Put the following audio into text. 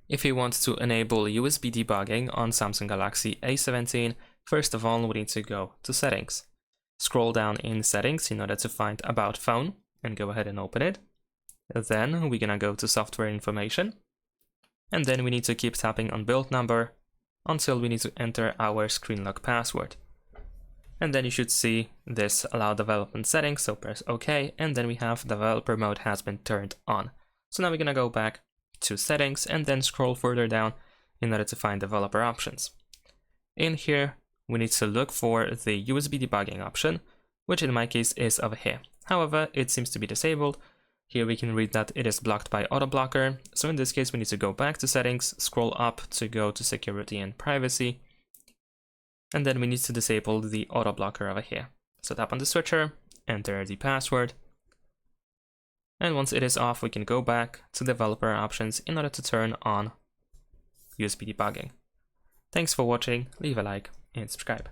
If you want to enable USB debugging on Samsung Galaxy A17, first of all we need to go to Settings. Scroll down in Settings in order to find About Phone and go ahead and open it. Then we're gonna go to Software Information, and then we need to keep tapping on Build Number until we need to enter our screen lock password. And then you should see this Allow Development Settings, so press OK, and then we have Developer Mode has been turned on. So now we're gonna go back to Settings and then scroll further down in order to find Developer Options. In here, we need to look for the USB debugging option, which in my case is over here. However, it seems to be disabled. Here we can read that it is blocked by auto blocker. So in this case, we need to go back to Settings, scroll up to go to Security and Privacy, and then we need to disable the auto blocker over here. So tap on the switcher, enter the password, and once it is off, we can go back to Developer Options in order to turn on USB debugging. Thanks for watching, leave a like and subscribe.